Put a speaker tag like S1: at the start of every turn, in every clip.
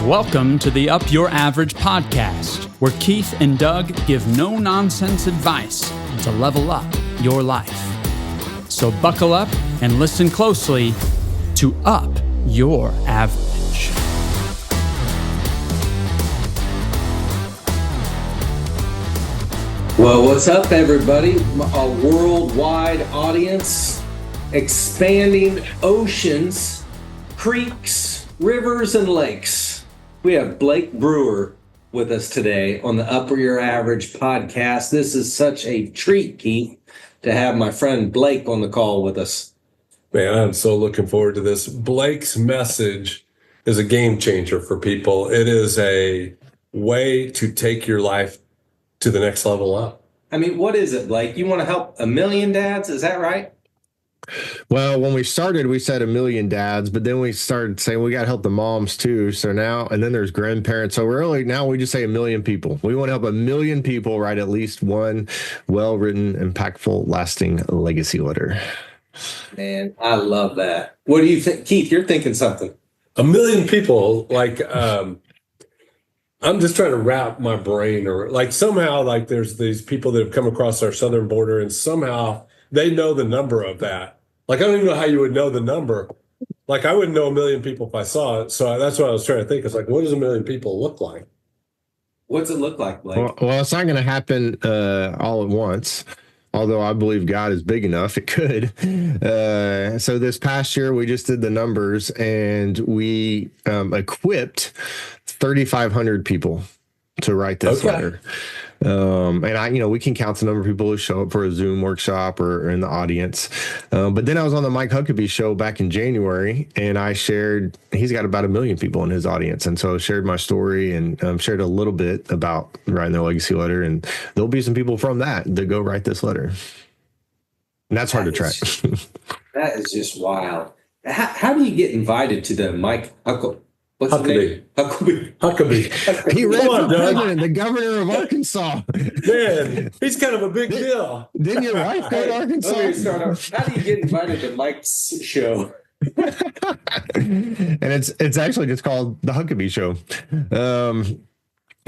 S1: Welcome to the Up Your Average podcast, where Keith and Doug give no-nonsense advice to level up your life. So buckle up and listen closely to Up Your Average.
S2: Well, what's up, everybody? A worldwide audience, expanding oceans, creeks, rivers, and lakes. We have Blake Brewer with us today on the Up Your Average podcast. This is such a treat, Keith, to have my friend Blake on the call with us.
S3: Man, I'm so looking forward to this. Blake's message is a game changer for people. It is a way to take your life to the next level up.
S2: I mean, what is it, Blake? You want to help 1 million dads? Is that right?
S4: Well, when we started, we said 1 million dads, but then we started saying we got to help the moms too. So now, and then there's grandparents. So now we just say 1 million people. We want to help 1 million people write at least one well-written, impactful, lasting legacy letter.
S2: Man, I love that. What do you think? Keith, you're thinking something.
S3: 1 million people, I'm just trying to wrap my brain, or somehow there's these people that have come across our southern border and somehow they know the number of that. I don't even know how you would know the number. I wouldn't know 1 million people if I saw it. So that's what I was trying to think. It's what does 1 million people look like?
S2: What's it look like, Blake?
S4: Well, it's not going to happen all at once. Although I believe God is big enough, it could. So this past year, we just did the numbers and we equipped 3,500 people to write this letter. And we can count the number of people who show up for a Zoom workshop or in the audience. But then I was on the Mike Huckabee show back in January, and I shared, he's got about 1 million people in his audience. And so I shared my story and shared a little bit about writing their legacy letter. And there'll be some people from that go write this letter. And that's hard to track.
S2: That is just wild. How do you get invited to the Mike Huckabee? What's his name? Huckabee.
S4: He ran for president, the governor of Arkansas.
S3: Man, he's kind of a big deal.
S4: Didn't your wife go to Arkansas?
S2: Let me start off. How do you get invited to Mike's show?
S4: And it's actually just called the Huckabee Show.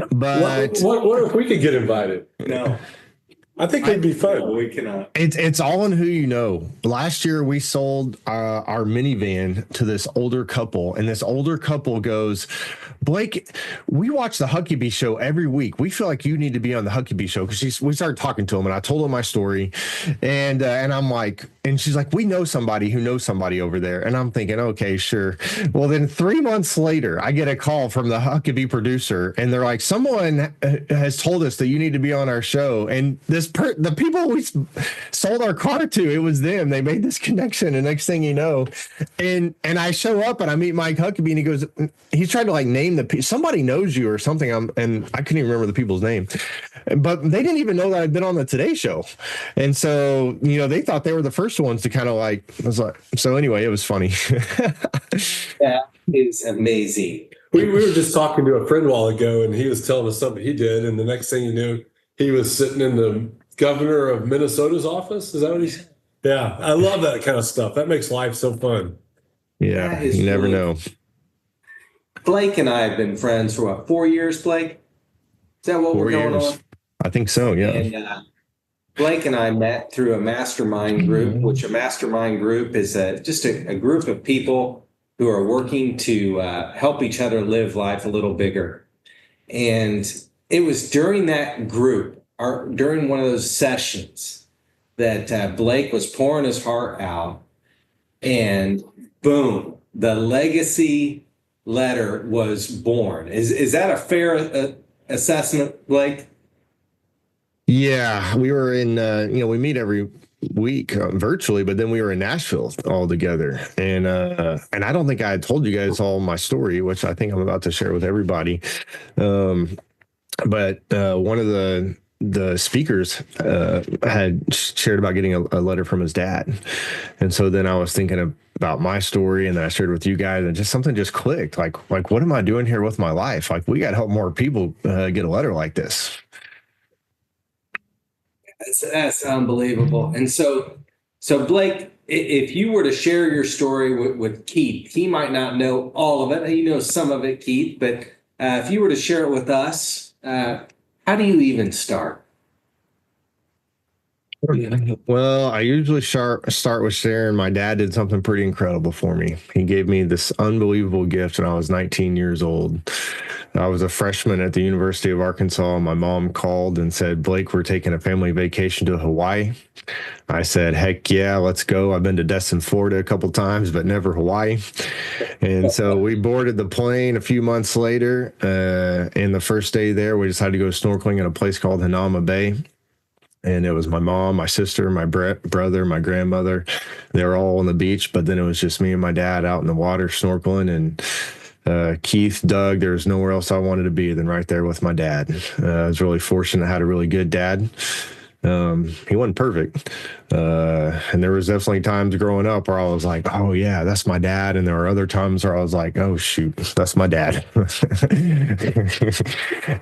S4: But
S3: what if we could get invited?
S2: No.
S3: I think it'd be fun.
S2: No, we cannot.
S4: It's all in who you know. Last year, we sold our minivan to this older couple, and this older couple goes, Blake, we watch the Huckabee Show every week. We feel like you need to be on the Huckabee Show, because we started talking to him, and I told him my story, and I'm like, and she's like, we know somebody who knows somebody over there, and I'm thinking, okay, sure. Well, then 3 months later, I get a call from the Huckabee producer, and they're like, someone has told us that you need to be on our show, and the people we sold our car to, it was them. They made this connection, and next thing you know, and I show up and I meet Mike Huckabee, and he goes, he's trying to name somebody knows you or something. And I couldn't even remember the people's name, but they didn't even know that I'd been on the Today Show, and so they thought they were the first ones to kind of so anyway, it was funny.
S2: That is amazing.
S3: We were just talking to a friend a while ago, and he was telling us something he did, and the next thing you knew, he was sitting in the governor of Minnesota's office. Is that what he said? Yeah, I love that kind of stuff. That makes life so fun.
S4: Yeah, you never know.
S2: Blake and I have been friends for 4 years, Blake? Is that what
S4: 4
S2: we're going
S4: years.
S2: on?
S4: I think so, yeah.
S2: And Blake and I met through a mastermind group, which a mastermind group is just a group of people who are working to help each other live life a little bigger. And it was during that group, or during one of those sessions, that Blake was pouring his heart out, and boom, the legacy letter was born. Is that a fair assessment, Blake?
S4: Yeah, we were in, we meet every week virtually, but then we were in Nashville all together. And I don't think I had told you guys all my story, which I think I'm about to share with everybody. But one of the speakers had shared about getting a letter from his dad. And so then I was thinking about my story, and then I shared with you guys, and something just clicked. Like, what am I doing here with my life? We got to help more people get a letter like this.
S2: That's unbelievable. And so Blake, if you were to share your story with Keith, he might not know all of it. He knows some of it, Keith, but if you were to share it with us, how do you even start?
S4: Well, I usually start with sharing my dad did something pretty incredible for me. He gave me this unbelievable gift when I was 19 years old. I was a freshman at the University of Arkansas. My mom called and said, Blake, we're taking a family vacation to Hawaii. I said, heck yeah, let's go. I've been to Destin, Florida a couple times, but never Hawaii. And so we boarded the plane a few months later. And the first day there, we decided to go snorkeling in a place called Hanama Bay. And it was my mom, my sister, my brother, my grandmother. They were all on the beach, but then it was just me and my dad out in the water snorkeling. And Keith, Doug, there was nowhere else I wanted to be than right there with my dad. I was really fortunate. I had a really good dad. He wasn't perfect. And there was definitely times growing up where I was like, oh yeah, that's my dad. And there were other times where I was like, oh shoot, that's my dad.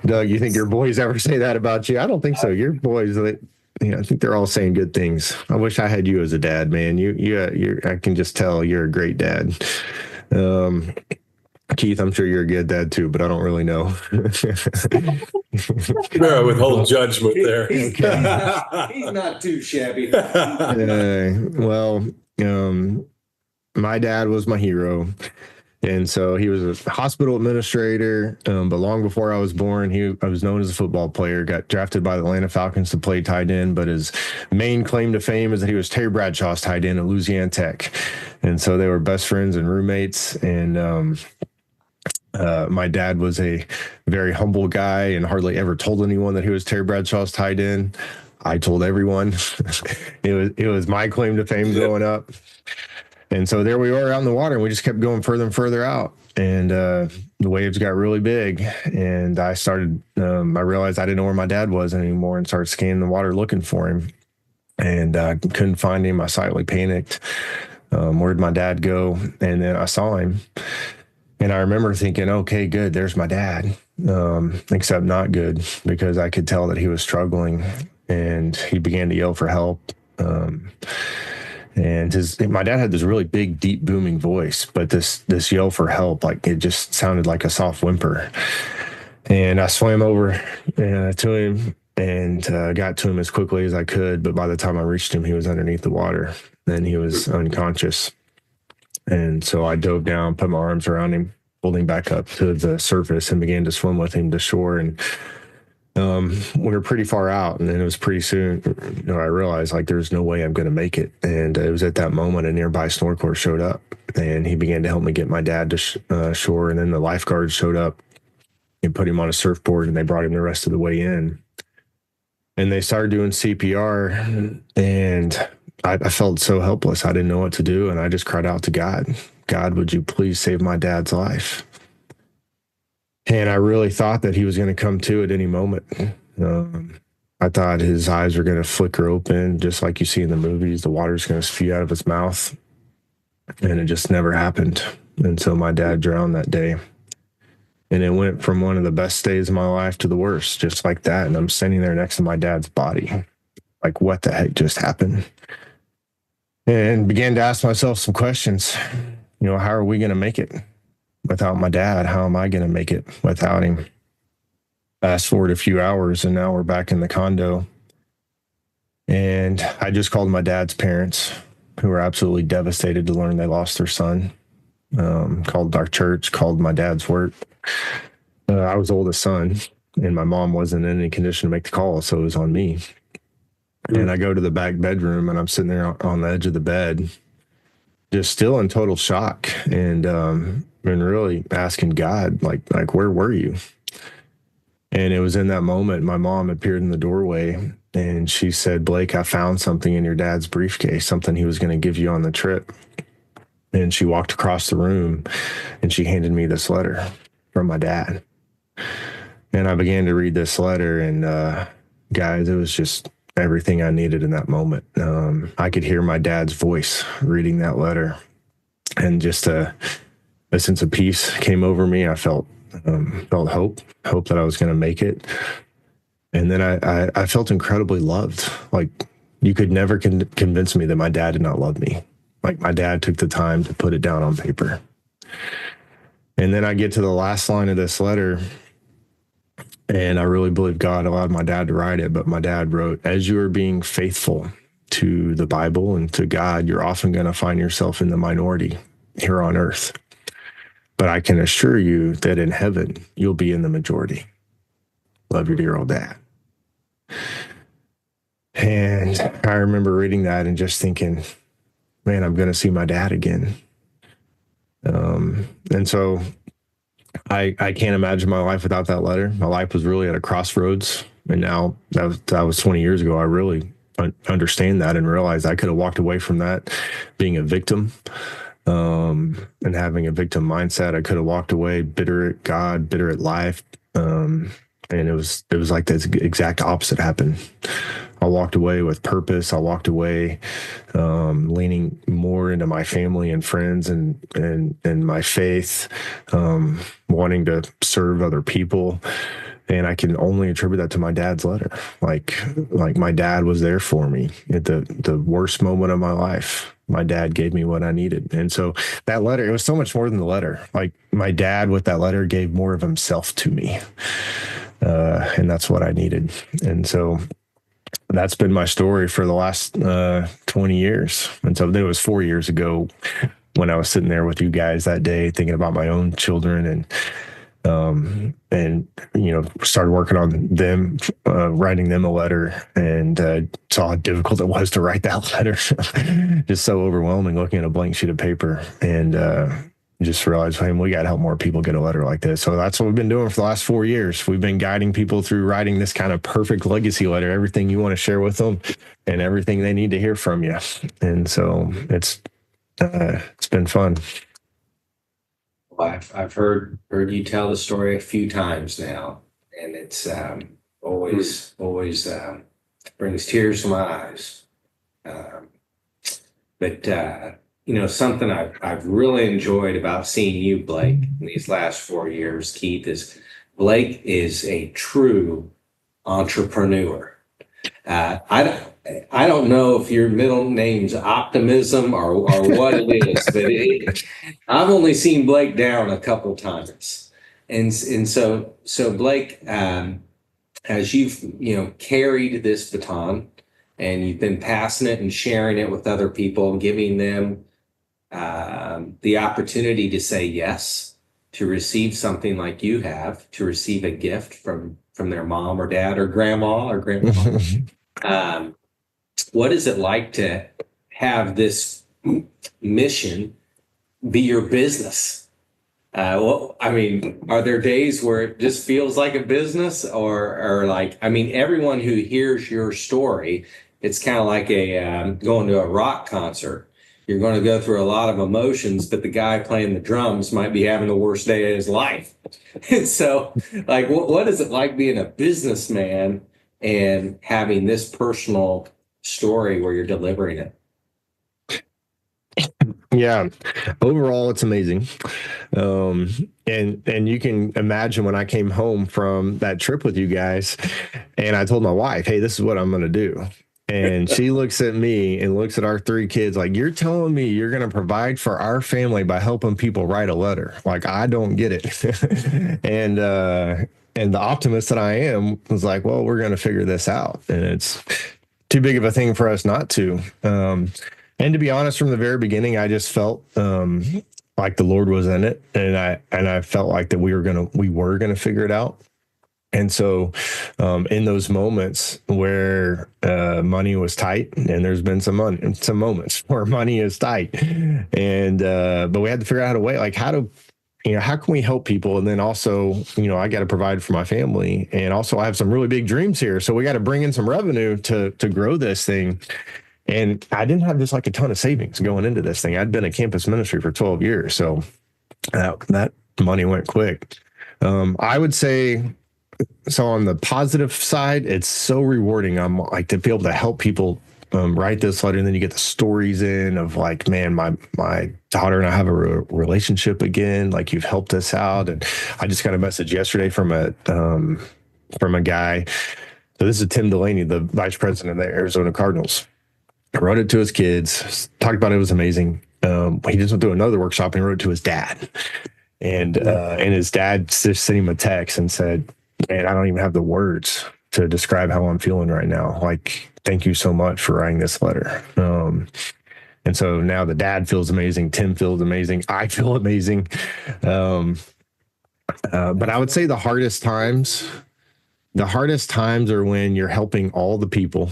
S4: Doug, you think your boys ever say that about you? I don't think so. Your boys, I think they're all saying good things. I wish I had you as a dad, man. I can just tell you're a great dad. Keith, I'm sure you're a good dad too, but I don't really know.
S3: No, withhold judgment there.
S2: He's not too shabby.
S4: My dad was my hero. And so he was a hospital administrator, but long before I was born, I was known as a football player, got drafted by the Atlanta Falcons to play tight end, but his main claim to fame is that he was Terry Bradshaw's tight end at Louisiana Tech. And so they were best friends and roommates. And my dad was a very humble guy and hardly ever told anyone that he was Terry Bradshaw's tight end. I told everyone. It was my claim to fame growing up. And so there we were out in the water, and we just kept going further and further out. And the waves got really big, and I realized I didn't know where my dad was anymore, and started scanning the water looking for him. And couldn't find him. I slightly panicked. Where'd my dad go? And then I saw him. And I remember thinking, okay, good, there's my dad. Except not good, because I could tell that he was struggling, and he began to yell for help. And my dad had this really big, deep, booming voice, but this yell for help, like it just sounded like a soft whimper. And I swam over to him and got to him as quickly as I could. But by the time I reached him, he was underneath the water, and he was unconscious. And so I dove down, put my arms around him, pulled him back up to the surface, and began to swim with him to shore. And we were pretty far out, and then it was pretty soon, I realized like there's no way I'm going to make it. And it was at that moment a nearby snorkeler showed up, and he began to help me get my dad to shore. And then the lifeguards showed up and put him on a surfboard, and they brought him the rest of the way in. And they started doing CPR, and I felt so helpless. I didn't know what to do, and I just cried out to God. God, would you please save my dad's life? And I really thought that he was going to come to at any moment. I thought his eyes were going to flicker open, just like you see in the movies. The water's going to spew out of his mouth. And it just never happened. And so my dad drowned that day. And it went from one of the best days of my life to the worst, just like that. And I'm standing there next to my dad's body. Like, what the heck just happened? And began to ask myself some questions. How are we going to make it without my dad? How am I going to make it without him? Fast forward a few hours, and now we're back in the condo. And I just called my dad's parents, who were absolutely devastated to learn they lost their son. Called our church, called my dad's work. I was the oldest son, and my mom wasn't in any condition to make the call, so it was on me. And I go to the back bedroom, and I'm sitting there on the edge of the bed, just still in total shock, and really asking God, like, where were you? And it was in that moment my mom appeared in the doorway, and she said, Blake, I found something in your dad's briefcase, something he was going to give you on the trip. And she walked across the room, and she handed me this letter from my dad. And I began to read this letter, and guys, it was just everything I needed in that moment. I could hear my dad's voice reading that letter, and just a sense of peace came over me. I felt hope that I was going to make it. And then I felt incredibly loved. Like, you could never convince me that my dad did not love me. Like my dad took the time to put it down on paper. And then I get to the last line of this letter, and I really believe God allowed my dad to write it. But my dad wrote, as you are being faithful to the Bible and to God, you're often going to find yourself in the minority here on earth. But I can assure you that in heaven, you'll be in the majority. Love your dear old dad. And I remember reading that and just thinking, man, I'm going to see my dad again. And so I can't imagine my life without that letter. My life was really at a crossroads. And now that was 20 years ago. I really understand that and realize I could have walked away from that being a victim, and having a victim mindset. I could have walked away bitter at God, bitter at life. And it was like the exact opposite happened. I walked away with purpose. I walked away leaning more into my family and friends and my faith, wanting to serve other people. And I can only attribute that to my dad's letter. Like my dad was there for me at the worst moment of my life. My dad gave me what I needed. And so that letter, it was so much more than the letter. Like my dad with that letter gave more of himself to me. And that's what I needed. And so that's been my story for the last 20 years. And so it was 4 years ago when I was sitting there with you guys that day, thinking about my own children and started working on them, writing them a letter, and saw how difficult it was to write that letter. Just so overwhelming looking at a blank sheet of paper, and just realized, hey, we got to help more people get a letter like this. So that's what we've been doing for the last 4 years. We've been guiding people through writing this kind of perfect legacy letter, everything you want to share with them and everything they need to hear from you. And so it's been fun.
S2: I've heard you tell the story a few times now, and it's always brings tears to my eyes. But something I've really enjoyed about seeing you, Blake, in these last 4 years, Keith, is Blake is a true entrepreneur. I don't know if your middle name's Optimism or what it is, but I've only seen Blake down a couple times, and so Blake, as you've carried this baton and you've been passing it and sharing it with other people and giving them the opportunity to say yes, to receive something like you have, to receive a gift from their mom or dad or grandma or grandpa. What is it like to have this mission be your business? Are there days where it just feels like a business, or everyone who hears your story, it's kind of like going to a rock concert. You're going to go through a lot of emotions, but the guy playing the drums might be having the worst day of his life. And so, what is it like being a businessman and having this personal story where you're delivering it?
S4: Yeah, overall, it's amazing. And you can imagine when I came home from that trip with you guys and I told my wife, hey, this is what I'm going to do. And she looks at me and looks at our 3 kids like, you're telling me you're going to provide for our family by helping people write a letter. Like, I don't get it. And the optimist that I am was like, well, we're going to figure this out. And it's too big of a thing for us not to. And to be honest, from the very beginning, I just felt like the Lord was in it, and I felt like that we were gonna figure it out. And so, in those moments where money was tight, and there's been some moments where money is tight, and but we had to figure out how to wait, how can we help people? And then also, I got to provide for my family, and also I have some really big dreams here, so we got to bring in some revenue to grow this thing. And I didn't have just a ton of savings going into this thing. I'd been a campus ministry for 12 years. So that money went quick. I would say, so on the positive side, it's so rewarding. I'm to be able to help people write this letter. And then you get the stories in of man, my daughter and I have a relationship again. You've helped us out. And I just got a message yesterday from a guy. So this is Tim Delaney, the vice president of the Arizona Cardinals. I wrote it to his kids, talked about it was amazing. He just went through another workshop and wrote it to his dad. And his dad just sent him a text and said, man, I don't even have the words to describe how I'm feeling right now. Like, thank you so much for writing this letter. And so now the dad feels amazing. Tim feels amazing. I feel amazing. But I would say the hardest times are when you're helping all the people.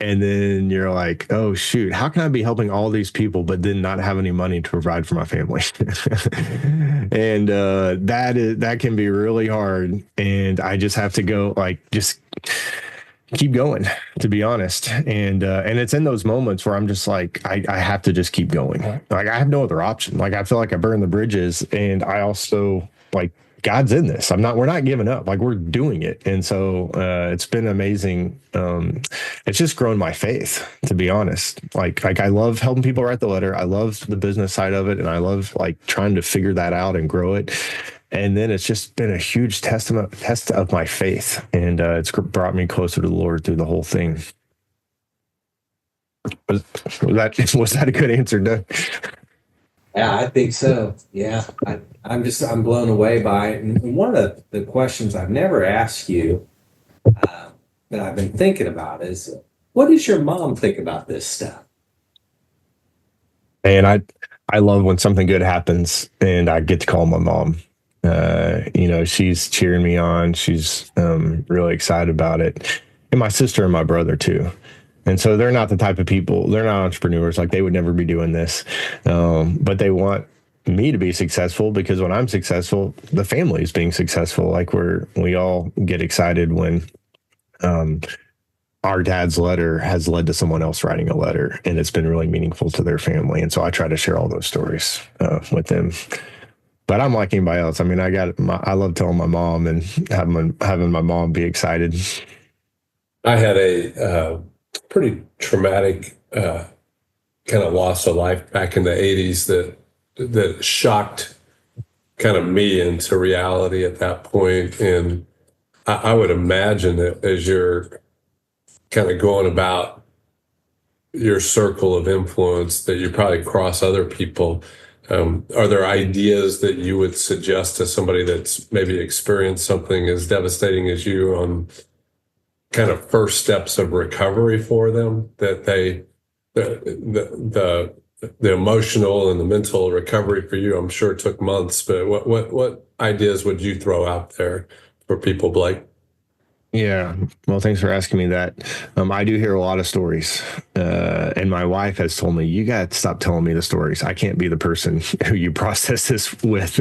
S4: And then you're like, oh, shoot, how can I be helping all these people, but then not have any money to provide for my family? And that can be really hard. And I just have to go, like, just keep going, to be honest. And it's in those moments where I'm just like, I have to just keep going. Like, I have no other option. Like, I feel like I burn the bridges. And I also, like, God's in this. we're not giving up. Like, we're doing it. And so it's been amazing. It's just grown my faith, to be honest. Like I love helping people write the letter. I love the business side of it. And I love, like, trying to figure that out and grow it. And then it's just been a huge test of my faith. And it's brought me closer to the Lord through the whole thing. Was that a good answer, Doug?
S2: Yeah, I think so. Yeah, I'm blown away by it. And one of the questions I've never asked you that I've been thinking about is, what does your mom think about this stuff?
S4: And I love when something good happens and I get to call my mom. She's cheering me on. She's really excited about it. And my sister and my brother too. And so they're not the type of people, they're not entrepreneurs. Like, they would never be doing this. But they want me to be successful, because when I'm successful, the family is being successful. Like, we all get excited when our dad's letter has led to someone else writing a letter, and it's been really meaningful to their family. And so I try to share all those stories with them. But I'm like anybody else. I mean, I love telling my mom and having my mom be excited.
S3: I had a pretty traumatic kind of loss of life back in the 80s that shocked kind of me into reality at that point. And I would imagine that as you're kind of going about your circle of influence, that you probably cross other people. Are there ideas that you would suggest to somebody that's maybe experienced something as devastating as you on kind of first steps of recovery for them, that the emotional and the mental recovery for you, I'm sure, took months, but what ideas would you throw out there for people, Blake?
S4: Yeah. Well, thanks for asking me that. I do hear a lot of stories. And my wife has told me, you got to stop telling me the stories. I can't be the person who you process this with.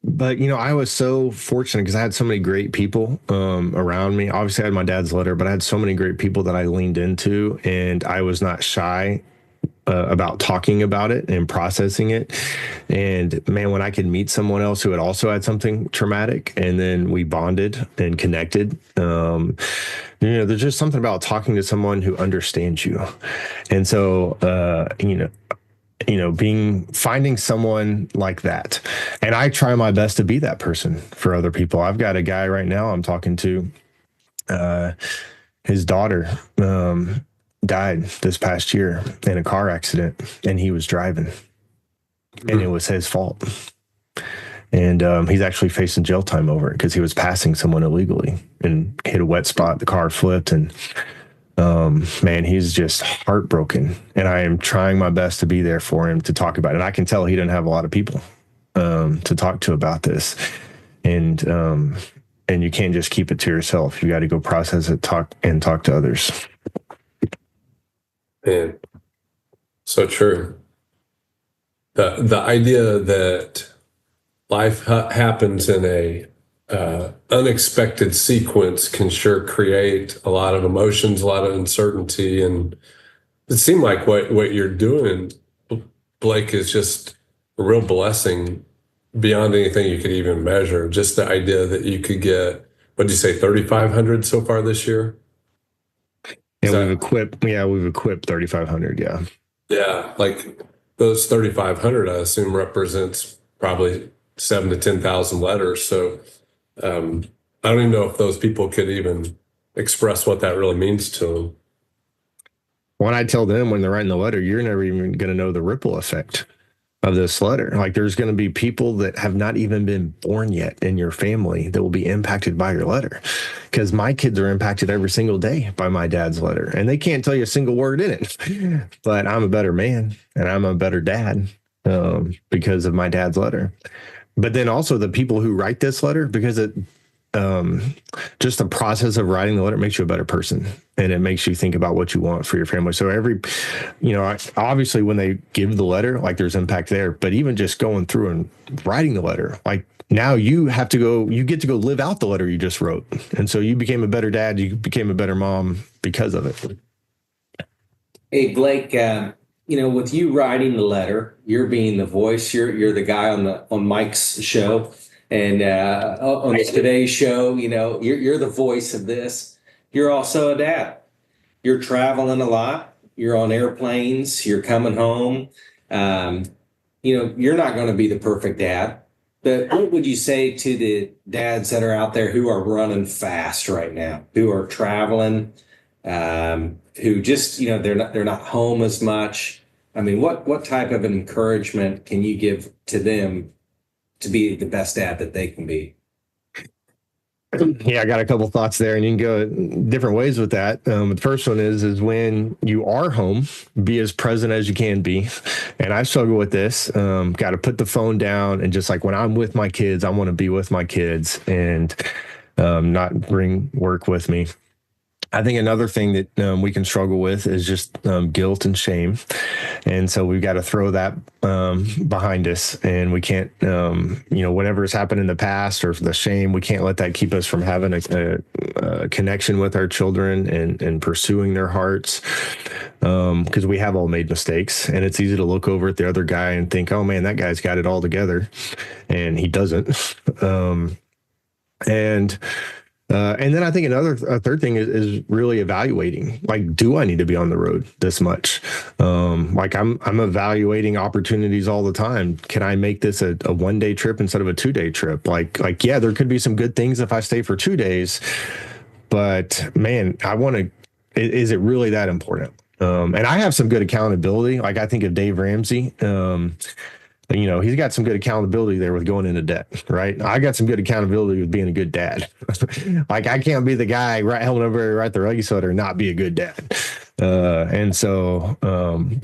S4: But, I was so fortunate because I had so many great people around me. Obviously, I had my dad's letter, but I had so many great people that I leaned into, and I was not shy about talking about it and processing it. And man, when I could meet someone else who had also had something traumatic, and then we bonded and connected, there's just something about talking to someone who understands you. And so, finding someone like that. And I try my best to be that person for other people. I've got a guy right now I'm talking to, his daughter, died this past year in a car accident, and he was driving, and it was his fault. And he's actually facing jail time over it because he was passing someone illegally and hit a wet spot. The car flipped, and man, he's just heartbroken. And I am trying my best to be there for him to talk about it. And I can tell he didn't have a lot of people to talk to about this. And you can't just keep it to yourself. You got to go process it, talk to others.
S3: Man, so true. The idea that life happens in a unexpected sequence can sure create a lot of emotions, a lot of uncertainty, and it seemed like what you're doing, Blake, is just a real blessing beyond anything you could even measure. Just the idea that you could get, what'd you say, 3,500 so far this year?
S4: Yeah, we've equipped 3,500. Yeah.
S3: Yeah. Like those 3,500, I assume, represents probably 7,000 to 10,000 letters. So, I don't even know if those people could even express what that really means to them.
S4: When I tell them when they're writing the letter, you're never even going to know the ripple effect of this letter. Like there's going to be people that have not even been born yet in your family that will be impacted by your letter, because my kids are impacted every single day by my dad's letter, and they can't tell you a single word in it. But I'm a better man and I'm a better dad because of my dad's letter. But then also the people who write this letter, because it just the process of writing the letter makes you a better person, and it makes you think about what you want for your family. So obviously when they give the letter, like there's impact there, but even just going through and writing the letter, like now you get to go live out the letter you just wrote. And so you became a better dad, you became a better mom because of it.
S2: Hey, Blake, with you writing the letter, you're being the voice, you're the guy on Mike's show. And on today's show, you're the voice of this. You're also a dad. You're traveling a lot. You're on airplanes. You're coming home. You're not going to be the perfect dad. But what would you say to the dads that are out there who are running fast right now, who are traveling, who just, they're not home as much? I mean, what type of an encouragement can you give to them to be the best dad that they can be?
S4: Yeah, I got a couple thoughts there, and you can go different ways with that. The first one is when you are home, be as present as you can be. And I struggle with this. Got to put the phone down, and just like when I'm with my kids, I want to be with my kids and not bring work with me. I think another thing that we can struggle with is just guilt and shame. And so we've got to throw that behind us, and we can't, whatever has happened in the past or the shame, we can't let that keep us from having a connection with our children and pursuing their hearts. Because we have all made mistakes, and it's easy to look over at the other guy and think, oh man, that guy's got it all together, and he doesn't. And then I think a third thing is really evaluating, like, do I need to be on the road this much? Like I'm evaluating opportunities all the time. Can I make this a 1-day trip instead of a 2-day trip? Like, yeah, there could be some good things if I stay for 2 days, but man, is it really that important? And I have some good accountability. Like I think of Dave Ramsey, he's got some good accountability there with going into debt, right? I got some good accountability with being a good dad. Like I can't be the guy helping everybody write their Leggy sweater and not be a good dad. But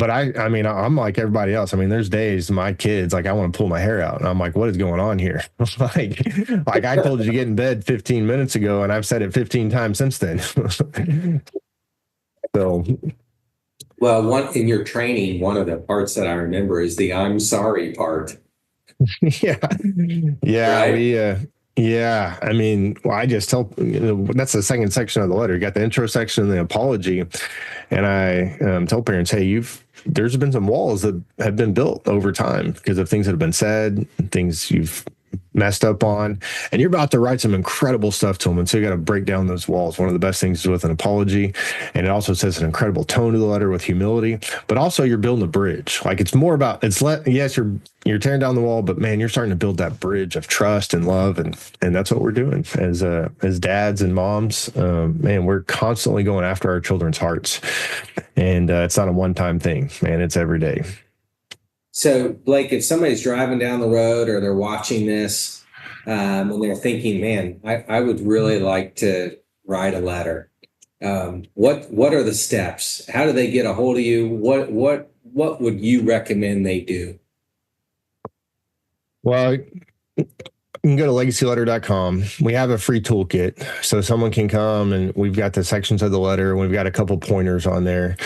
S4: I'm like everybody else. I mean, there's days my kids, like I want to pull my hair out and I'm like, what is going on here? like I told you to get in bed 15 minutes ago and I've said it 15 times since then. So.
S2: Well, in your training, one of the parts that I remember is the "I'm sorry" part.
S4: Yeah.
S2: Right?
S4: I mean, I just tell that's the second section of the letter. You got the intro section and the apology, and I tell parents, hey, there's been some walls that have been built over time because of things that have been said, things you've messed up on, and you're about to write some incredible stuff to them, and so you got to break down those walls. One of the best things is with an apology, and it also says an incredible tone to the letter with humility, but also you're building a bridge. Like it's more about yes, you're tearing down the wall, but man, you're starting to build that bridge of trust and love, and that's what we're doing as dads and moms. Man, we're constantly going after our children's hearts, and it's not a one-time thing, man. It's every day.
S2: So, Blake, if somebody's driving down the road or they're watching this and they're thinking, man, I would really like to write a letter. What are the steps? How do they get a hold of you? What would you recommend they do?
S4: Well, you can go to legacyletter.com. We have a free toolkit, so someone can come, and we've got the sections of the letter, and we've got a couple pointers on there.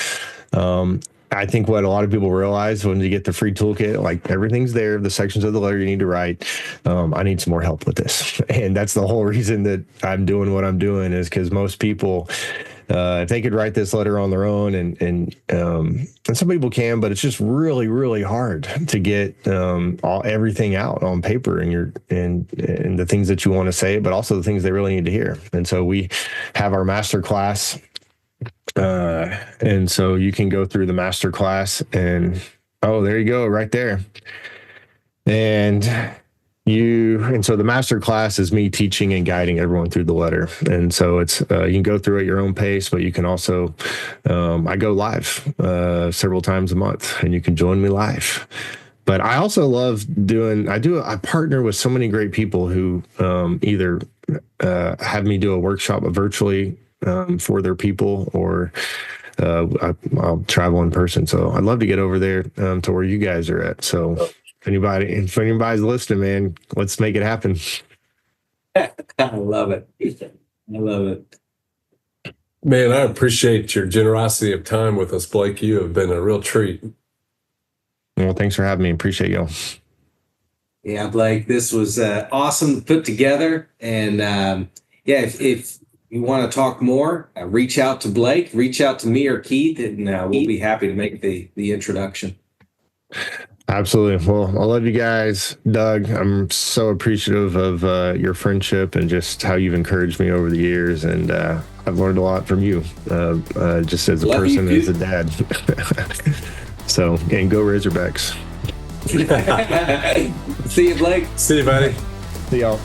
S4: I think what a lot of people realize when you get the free toolkit, like everything's there, the sections of the letter you need to write. I need some more help with this. And that's the whole reason that I'm doing what I'm doing, is because most people, if they could write this letter on their own, and some people can, but it's just really, really hard to get everything out on paper and the things that you want to say, but also the things they really need to hear. And so we have our master class. And so you can go through the master class, and there you go, right there. And so the master class is me teaching and guiding everyone through the letter. And so it's, you can go through at your own pace, but you can also, I go live several times a month, and you can join me live. But I also love I partner with so many great people who either have me do a workshop virtually for their people, or I'll travel in person. So I'd love to get over there to where you guys are at. So if anybody's listening, man, let's make it happen.
S2: I love it. I love it.
S3: Man, I appreciate your generosity of time with us, Blake. You have been a real treat.
S4: Well, thanks for having me. Appreciate y'all.
S2: Yeah, Blake, this was awesome to put together. And if you want to talk more, reach out to Blake, reach out to me or Keith, and we'll be happy to make the introduction.
S4: Absolutely. Well, I love you guys. Doug, I'm so appreciative of your friendship and just how you've encouraged me over the years. And I've learned a lot from you, just as a person, as a dad. So, and go Razorbacks.
S2: See you, Blake.
S3: See you, buddy.
S4: See y'all.